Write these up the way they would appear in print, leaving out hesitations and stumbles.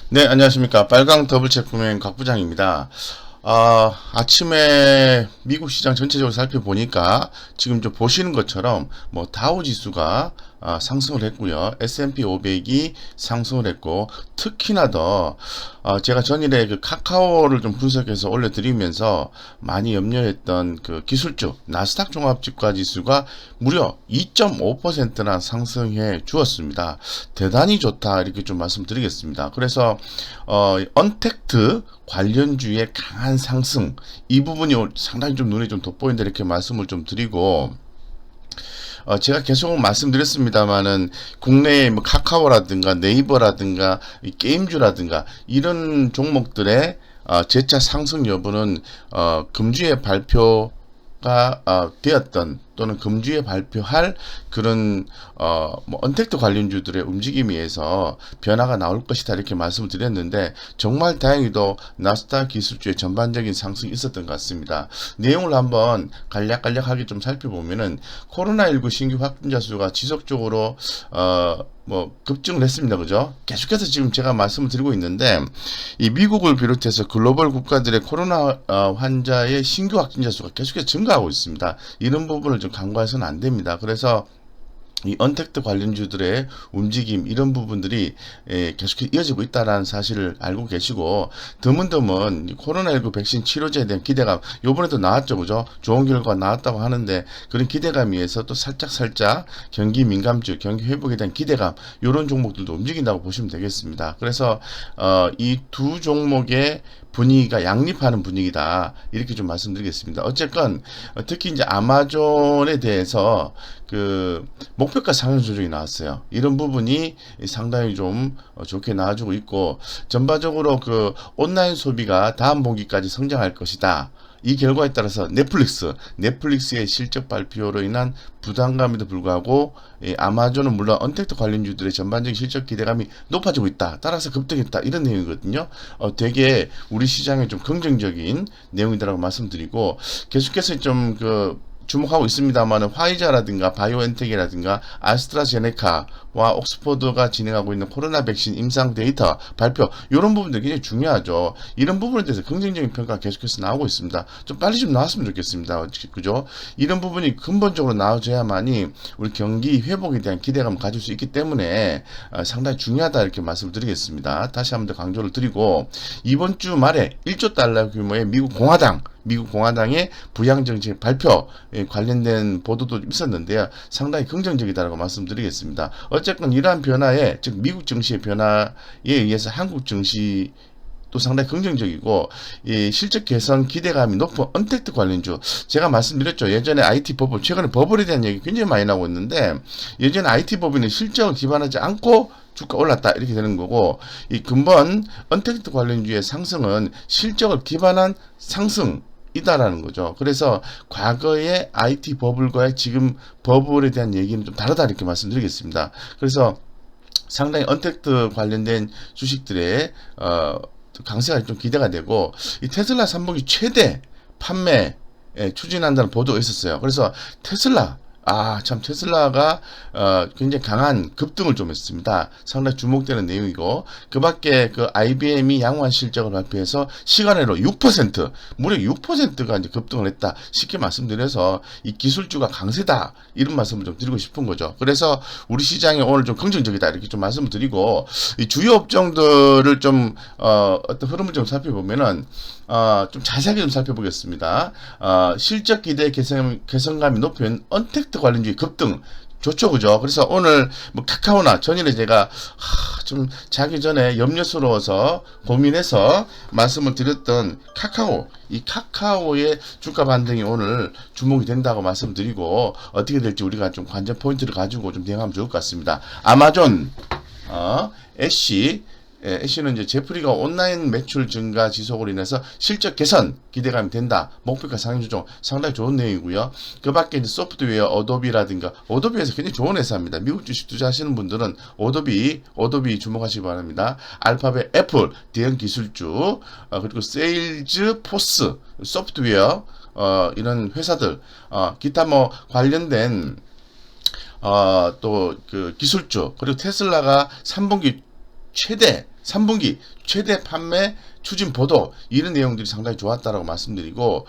네, 안녕하십니까. 빨강 더블책 구매인 곽 부장입니다. 아침에 미국 시장 전체적으로 살펴보니까 지금 좀 보시는 것처럼 뭐 다우 지수가 상승을 했고요. S&P 500이 상승을 했고, 특히나 더 제가 전일에 그 카카오를 좀 분석해서 올려드리면서 많이 염려했던 그 기술주 나스닥 종합주가 지수가 무려 2.5%나 상승해 주었습니다. 대단히 좋다 이렇게 좀 말씀드리겠습니다. 그래서 언택트 관련주의 강한 상승, 이 부분이 상당히 좀 눈에 좀 돋보인다 이렇게 말씀을 좀 드리고, 제가 계속 말씀드렸습니다만은 국내에 뭐 카카오라든가 네이버라든가 이 게임주라든가 이런 종목들의 재차 상승 여부는 금주에 발표가 되었던 또는 금주에 발표할 그런 뭐 언택트 관련주들의 움직임에 의해서 변화가 나올 것이다 이렇게 말씀을 드렸는데, 정말 다행히도 나스닥 기술주의 전반적인 상승이 있었던 것 같습니다. 내용을 한번 간략간략하게 좀 살펴보면은 코로나19 신규 확진자 수가 지속적으로 뭐 급증을 했습니다. 그죠? 계속해서 지금 제가 말씀을 드리고 있는데, 이 미국을 비롯해서 글로벌 국가들의 코로나 환자의 신규 확진자 수가 계속해서 증가하고 있습니다. 이런 부분을 좀 간과해서는 안 됩니다. 그래서 이 언택트 관련주들의 움직임, 이런 부분들이 계속 이어지고 있다는 사실을 알고 계시고, 드문드문 코로나19 백신 치료제에 대한 기대감, 요번에도 나왔죠, 그죠? 좋은 결과가 나왔다고 하는데, 그런 기대감에 의해서 또 살짝 경기 민감주, 경기 회복에 대한 기대감, 요런 종목들도 움직인다고 보시면 되겠습니다. 그래서 이 두 종목의 분위기가 양립하는 분위기다 이렇게 좀 말씀드리겠습니다. 어쨌건 특히 이제 아마존에 대해서 그 목표가 상향 조정이 나왔어요. 이런 부분이 상당히 좀 좋게 나와주고 있고, 전반적으로 그 온라인 소비가 다음 분기까지 성장할 것이다. 이 결과에 따라서 넷플릭스의 실적 발표로 인한 부담감에도 불구하고 아마존은 물론 언택트 관련주들의 전반적인 실적 기대감이 높아지고 있다. 따라서 급등했다. 이런 내용이거든요. 되게 우리 시장에 좀 긍정적인 내용이라고 말씀드리고, 계속해서 좀 주목하고 있습니다만, 화이자라든가 바이오엔텍이라든가 아스트라제네카와 옥스퍼드가 진행하고 있는 코로나 백신 임상 데이터 발표, 이런 부분들이 굉장히 중요하죠. 이런 부분에 대해서 긍정적인 평가가 계속해서 나오고 있습니다. 좀 빨리 좀 나왔으면 좋겠습니다. 그죠? 이런 부분이 근본적으로 나와줘야만이 우리 경기 회복에 대한 기대감을 가질 수 있기 때문에 상당히 중요하다 이렇게 말씀을 드리겠습니다. 다시 한번 더 강조를 드리고, 이번 주 말에 1조 달러 규모의 미국 공화당의 부양정책 발표 관련된 보도도 있었는데요. 상당히 긍정적이다라고 말씀드리겠습니다. 어쨌건 이러한 변화에, 즉 미국 증시의 변화에 의해서 한국 증시 또 상당히 긍정적이고, 이 실적 개선 기대감이 높은 언택트 관련주, 제가 말씀드렸죠. 예전에 IT 버블, 최근에 버블에 대한 얘기 굉장히 많이 나오고 있는데, 예전에 IT 버블은 실적을 기반하지 않고 주가 올랐다 이렇게 되는 거고, 이 근본 언택트 관련주의 상승은 실적을 기반한 상승 이다라는 거죠. 그래서 과거의 IT 버블과 지금 버블에 대한 얘기는 좀 다르다 이렇게 말씀드리겠습니다. 그래서 상당히 언택트 관련된 주식들의 강세가 좀 기대가 되고, 이 테슬라 3분기 최대 판매 추진한다는 보도가 있었어요. 그래서 참 테슬라가 굉장히 강한 급등을 좀 했습니다. 상당히 주목되는 내용이고, 그 밖에 그 IBM이 양호한 실적을 발표해서 시간외로 6%, 무려 6%가 이제 급등을 했다. 쉽게 말씀드려서 이 기술주가 강세다 이런 말씀을 좀 드리고 싶은 거죠. 그래서 우리 시장이 오늘 좀 긍정적이다 이렇게 좀 말씀을 드리고, 이 주요 업종들을 좀 어떤 흐름을 좀 살펴보면은 좀 자세하게 좀 살펴보겠습니다. 실적 기대 개선감이 높은 언택트 관련주의 급등 좋죠, 그죠? 그래서 오늘 뭐 카카오나 전일에 제가 좀 자기 전에 염려스러워서 고민해서 말씀을 드렸던 이 카카오의 주가 반등이 오늘 주목이 된다고 말씀드리고, 어떻게 될지 우리가 좀 관전 포인트를 가지고 좀 대응하면 좋을 것 같습니다. 아마존, 애쉬는 이제 제프리가 온라인 매출 증가 지속으로 인해서 실적 개선 기대감이 된다. 목표가 상향 조정 상당히 좋은 내용이고요. 그 밖에 이제 소프트웨어 어도비라든가, 어도비에서 굉장히 좋은 회사입니다. 미국 주식 투자하시는 분들은 어도비 주목하시기 바랍니다. 알파벳, 애플, 대형 기술주, 그리고 세일즈 포스, 소프트웨어, 이런 회사들, 기타 뭐 관련된 또 그 기술주, 그리고 테슬라가 3분기 최대 3분기 최대 판매 추진 보도 이런 내용들이 상당히 좋았다라고 말씀드리고,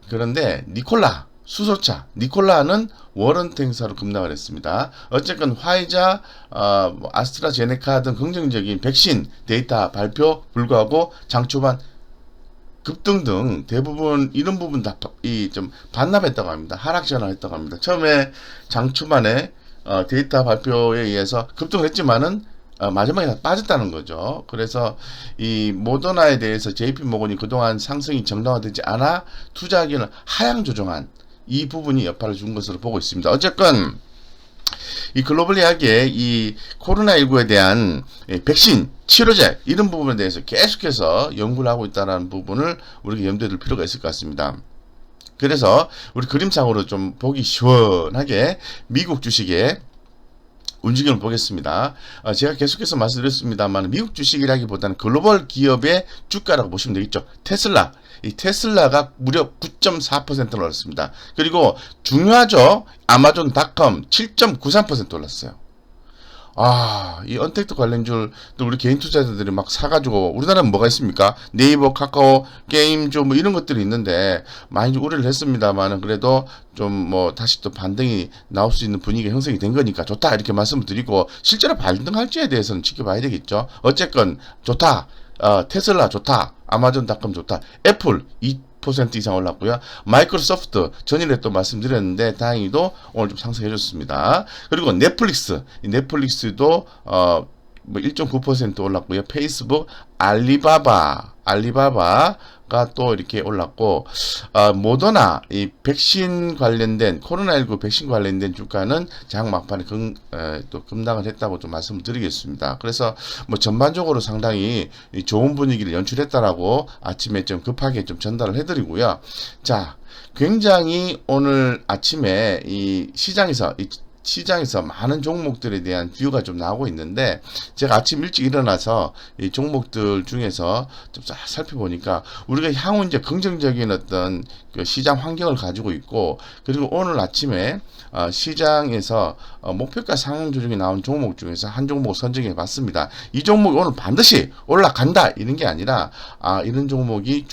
그런데 니콜라 수소차 니콜라는 워런트 행사로 급락을 했습니다. 어쨌건 화이자, 아스트라제네카 등 긍정적인 백신 데이터 발표 불구하고 장 초반 급등 등 대부분 이런 부분 다 좀 반납했다고 합니다. 하락 전환했다고 합니다. 처음에 장 초반에 데이터 발표에 의해서 급등을 했지만은 마지막에 다 빠졌다는 거죠. 그래서 이 모더나에 대해서 JP모건이 그동안 상승이 정당화되지 않아 투자하기는 하향 조정한 이 부분이 여파를 준 것으로 보고 있습니다. 어쨌건 이 글로벌리하게 이 코로나19에 대한 백신, 치료제 이런 부분에 대해서 계속해서 연구를 하고 있다는 부분을 우리가 염두에 둘 필요가 있을 것 같습니다. 그래서 우리 그림상으로 좀 보기 시원하게 미국 주식의 움직임을 보겠습니다. 제가 계속해서 말씀드렸습니다만 미국 주식이라기보다는 글로벌 기업의 주가라고 보시면 되겠죠. 테슬라. 이 테슬라가 무려 9.4% 올랐습니다. 그리고 중요하죠. 아마존닷컴 7.93% 올랐어요. 이 언택트 관련주를 또 우리 개인 투자자들이 막 사가지고, 우리나라는 뭐가 있습니까? 네이버, 카카오, 게임주 뭐 이런 것들이 있는데 많이 우려를 했습니다만은 그래도 좀 뭐 다시 또 반등이 나올 수 있는 분위기가 형성이 된 거니까 좋다 이렇게 말씀을 드리고, 실제로 반등할지에 대해서는 지켜봐야 되겠죠. 어쨌건 좋다. 테슬라 좋다. 아마존닷컴 좋다. 애플 2% 이상 올랐고요. 마이크로소프트 전일에 또 말씀드렸는데 다행히도 오늘 좀 상승해줬습니다. 그리고 넷플릭스, 이 넷플릭스도 뭐 1.9% 올랐고요. 페이스북, 알리바바가 또 이렇게 올랐고, 모더나 이 백신 관련된 코로나19 백신 관련된 주가는 장 막판에 또 급락을 했다고 좀 말씀을 드리겠습니다. 그래서 뭐 전반적으로 상당히 좋은 분위기를 연출했다라고 아침에 좀 급하게 좀 전달을 해드리고요. 자, 굉장히 오늘 아침에 이 시장에서 많은 종목들에 대한 뷰가 좀 나오고 있는데, 제가 아침 일찍 일어나서 이 종목들 중에서 좀 싹 살펴보니까 우리가 향후 이제 긍정적인 어떤 그 시장 환경을 가지고 있고, 그리고 오늘 아침에 시장에서 목표가 상향 조정이 나온 종목 중에서 한 종목 선정해 봤습니다. 이 종목이 오늘 반드시 올라간다 이런 게 아니라 이런 종목이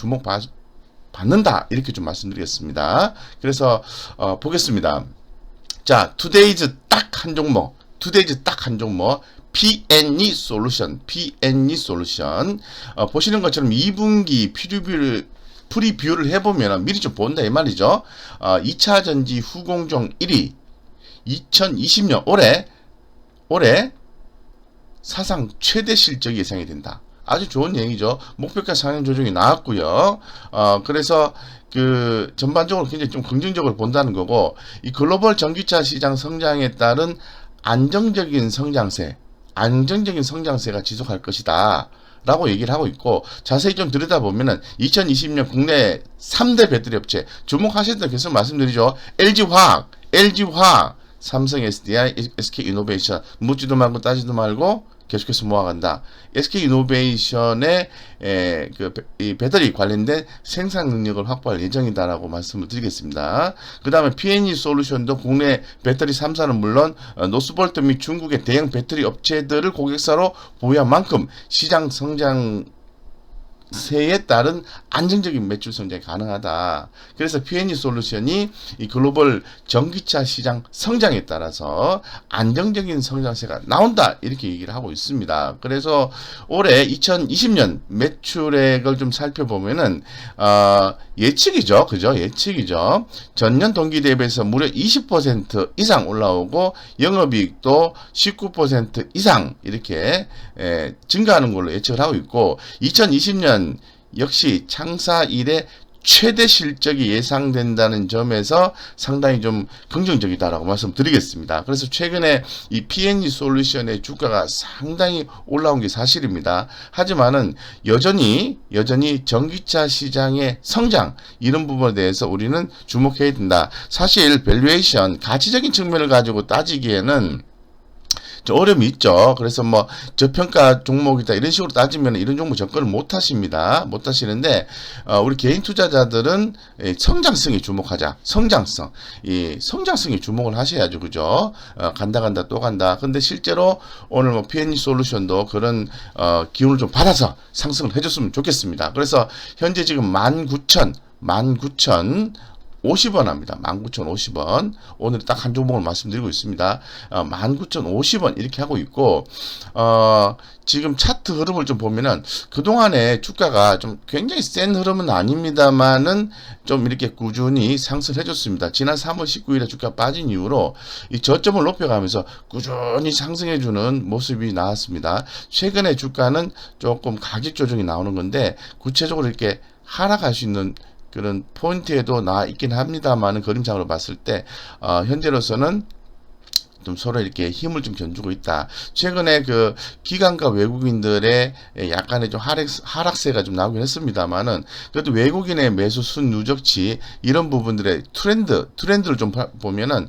받는다 이렇게 좀 말씀드리겠습니다. 그래서 보겠습니다. 자, 투데이즈 딱 한 종목, P&E 솔루션, 보시는 것처럼 2분기 프리뷰를 해보면 미리 좀 본다 이 말이죠. 2차 전지 후공정 1위, 2020년 올해 사상 최대 실적이 예상이 된다. 아주 좋은 얘기죠. 목표가 상향 조정이 나왔고요. 그래서 그 전반적으로 굉장히 좀 긍정적으로 본다는 거고, 이 글로벌 전기차 시장 성장에 따른 안정적인 성장세가 지속할 것이다 라고 얘기를 하고 있고, 자세히 좀 들여다보면은 2020년 국내 3대 배터리 업체 주목하셨던 계속 말씀드리죠. LG화학, 삼성 SDI, SK이노베이션, 묻지도 말고 따지도 말고 계속해서 모아간다. SK이노베이션의 이 배터리 관련된 생산 능력을 확보할 예정이다라고 말씀을 드리겠습니다. 그 다음에 P&E 솔루션도 국내 배터리 3사는 물론 노스볼트 및 중국의 대형 배터리 업체들을 고객사로 보유한 만큼 시장 성장세에 따른 안정적인 매출 성장이 가능하다. 그래서 P&E 솔루션이 이 글로벌 전기차 시장 성장에 따라서 안정적인 성장세가 나온다 이렇게 얘기를 하고 있습니다. 그래서 올해 2020년 매출액을 좀 살펴보면은 예측이죠. 그죠? 예측이죠. 전년 동기 대비해서 무려 20% 이상 올라오고 영업이익도 19% 이상 이렇게 증가하는 걸로 예측을 하고 있고, 2020년 역시 창사 이래 최대 실적이 예상된다는 점에서 상당히 좀 긍정적이다라고 말씀드리겠습니다. 그래서 최근에 이 P&E 솔루션의 주가가 상당히 올라온 게 사실입니다. 하지만은 여전히 전기차 시장의 성장 이런 부분에 대해서 우리는 주목해야 된다. 사실 밸류에이션 가치적인 측면을 가지고 따지기에는 좀 어려움이 있죠. 그래서 뭐 저평가 종목이다 이런 식으로 따지면 이런 종목 접근을 못 하십니다. 못 하시는데 우리 개인 투자자들은 성장성에 주목하자. 성장성. 이 성장성에 주목을 하셔야죠. 그죠? 간다 또 간다. 근데 실제로 오늘 뭐 PNG 솔루션도 그런 기운을 좀 받아서 상승을 해줬으면 좋겠습니다. 그래서 현재 지금 19,050원 합니다. 19,050원. 오늘 딱 한 종목을 말씀드리고 있습니다. 19,050원 이렇게 하고 있고, 지금 차트 흐름을 좀 보면은 그동안에 주가가 좀 굉장히 센 흐름은 아닙니다만은 좀 이렇게 꾸준히 상승을 해줬습니다. 지난 3월 19일에 주가 빠진 이후로 이 저점을 높여가면서 꾸준히 상승해주는 모습이 나왔습니다. 최근에 주가는 조금 가격 조정이 나오는 건데 구체적으로 이렇게 하락할 수 있는 그런 포인트에도 나와 있긴 합니다만은 그림상으로 봤을 때 현재로서는 좀 서로 이렇게 힘을 좀 견주고 있다. 최근에 그 기관과 외국인들의 약간의 좀 하락세가 좀 나오긴 했습니다만은 그래도 외국인의 매수 순 누적치 이런 부분들의 트렌드를 좀 보면은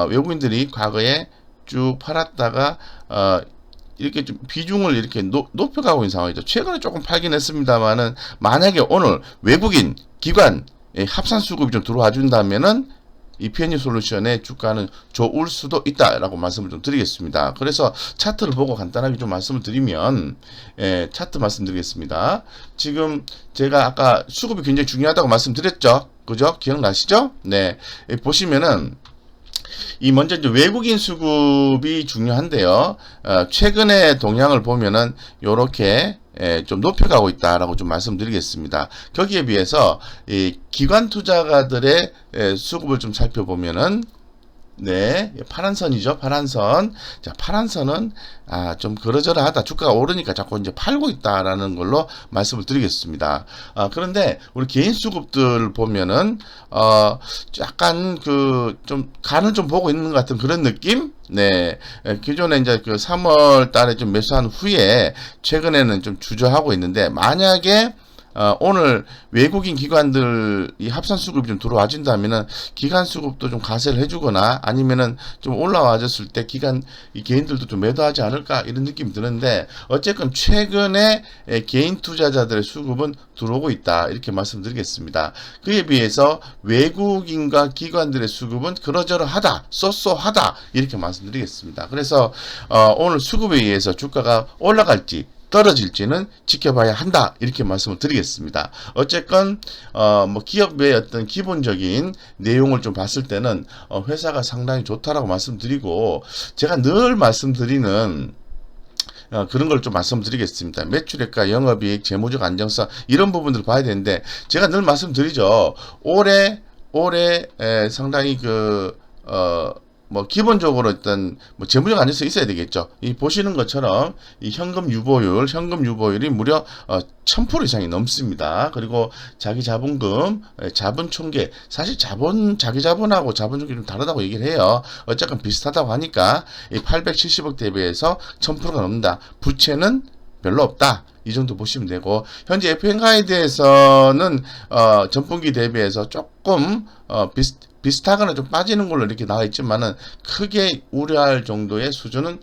외국인들이 과거에 쭉 팔았다가 이렇게 좀 비중을 이렇게 높여가고 있는 상황이죠. 최근에 조금 팔긴 했습니다만은 만약에 오늘 외국인 기관 합산 수급이 좀 들어와 준다면은 이 PNG 솔루션의 주가는 좋을 수도 있다라고 말씀을 좀 드리겠습니다. 그래서 차트를 보고 간단하게 좀 말씀을 드리면 차트 말씀드리겠습니다. 지금 제가 아까 수급이 굉장히 중요하다고 말씀드렸죠. 그죠? 기억나시죠? 네. 보시면은 이 먼저 이제 외국인 수급이 중요한데요. 최근의 동향을 보면은 요렇게 좀 높여가고 있다라고 좀 말씀드리겠습니다. 거기에 비해서 이 기관 투자가들의 수급을 좀 살펴보면은 네, 파란 선이죠. 파란 선. 자, 파란 선은 좀 그러저러하다. 주가가 오르니까 자꾸 이제 팔고 있다라는 걸로 말씀을 드리겠습니다. 그런데 우리 개인 수급들 보면은 약간 그 좀 간을 좀 보고 있는 것 같은 그런 느낌? 네, 기존에 이제 그 3월 달에 좀 매수한 후에 최근에는 좀 주저하고 있는데 만약에 오늘 외국인 기관들 이 합산 수급이 좀 들어와 준다면은 기관 수급도 좀 가세를 해주거나 아니면은 좀 올라와줬을 때 이 개인들도 좀 매도하지 않을까 이런 느낌이 드는데 어쨌건 최근에 개인 투자자들의 수급은 들어오고 있다 이렇게 말씀드리겠습니다. 그에 비해서 외국인과 기관들의 수급은 그러저러하다 쏘쏘하다 이렇게 말씀드리겠습니다. 그래서 오늘 수급에 의해서 주가가 올라갈지 떨어질지는 지켜봐야 한다 이렇게 말씀을 드리겠습니다. 어쨌건 뭐 기업의 어떤 기본적인 내용을 좀 봤을 때는 회사가 상당히 좋다라고 말씀드리고 제가 늘 말씀드리는 그런 걸 좀 말씀드리겠습니다. 매출액과 영업이익, 재무적 안정성 이런 부분들을 봐야 되는데 제가 늘 말씀드리죠. 올해 상당히 뭐 기본적으로 일단 뭐 재무적 안정성이 있어야 되겠죠. 이 보시는 것처럼 이 현금 유보율이 무려 1000% 이상이 넘습니다. 그리고 자기 자본금, 자본 총계 사실 자기 자본하고 자본 총계 좀 다르다고 얘기를 해요. 어쨌건 비슷하다고 하니까 이 870억 대비해서 1000%가 넘는다. 부채는 별로 없다. 이 정도 보시면 되고 현재 FN가이드에서는 전분기 대비해서 조금 비슷하거나 좀 빠지는 걸로 이렇게 나와 있지만은 크게 우려할 정도의 수준은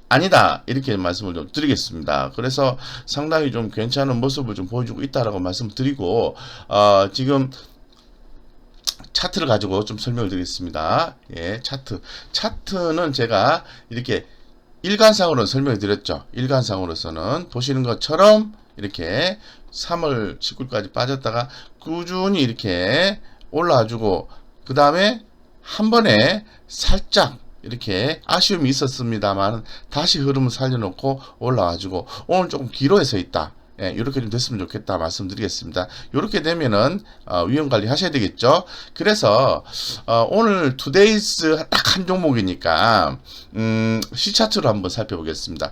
아니다 이렇게 말씀을 좀 드리겠습니다. 그래서 상당히 좀 괜찮은 모습을 좀 보여주고 있다라고 말씀드리고 지금 차트를 가지고 좀 설명을 드리겠습니다. 예, 차트는 제가 이렇게 일간상으로 설명을 드렸죠. 일간상으로서는 보시는 것처럼 이렇게 3월 19일까지 빠졌다가 꾸준히 이렇게 올라와주고 그 다음에 한 번에 살짝 이렇게 아쉬움이 있었습니다만 다시 흐름을 살려놓고 올라와주고 오늘 조금 뒤로 해서 있다. 예, 이렇게 좀 됐으면 좋겠다 말씀드리겠습니다. 이렇게 되면은 위험 관리 하셔야 되겠죠. 그래서 오늘 투데이스 딱 한 종목이니까 C차트로 한번 살펴보겠습니다.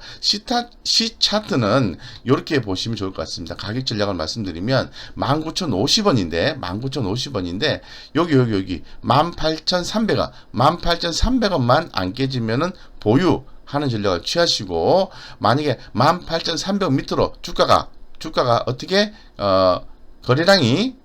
C차트는 이렇게 보시면 좋을 것 같습니다. 가격 전략을 말씀드리면 19,050원인데 여기 18,300원만 안 깨지면은 보유 하는 전략을 취하시고 만약에 18,300원 밑으로 주가가 어떻게 거래량이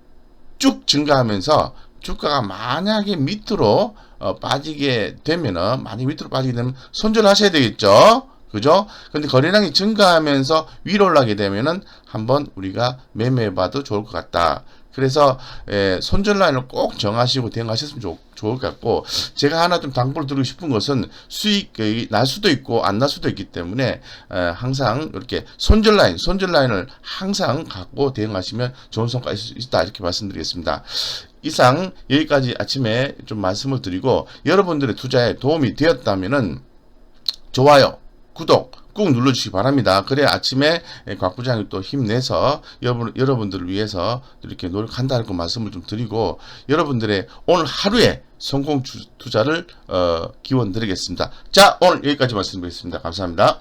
쭉 증가하면서 주가가 만약에 밑으로 빠지게 되면은, 만약 밑으로 빠지게 되면 손절하셔야 되겠죠. 그죠? 근데 거래량이 증가하면서 위로 올라가게 되면은 한번 우리가 매매해봐도 좋을 것 같다. 그래서 손절 라인을 꼭 정하시고 대응하셨으면 좋을 것 같고, 제가 하나 좀 당부를 드리고 싶은 것은 수익이 날 수도 있고 안 날 수도 있기 때문에 항상 이렇게 손절 라인을 항상 갖고 대응하시면 좋은 성과가 있다, 이렇게 말씀드리겠습니다. 이상 여기까지 아침에 좀 말씀을 드리고, 여러분들의 투자에 도움이 되었다면은 좋아요, 구독 꾹 눌러주시기 바랍니다. 그래야 아침에 곽부장이 또 힘내서 여러분들을 위해서 이렇게 노력한다는 그 말씀을 좀 드리고, 여러분들의 오늘 하루의 성공 투자를 기원 드리겠습니다. 자, 오늘 여기까지 말씀드리겠습니다. 감사합니다.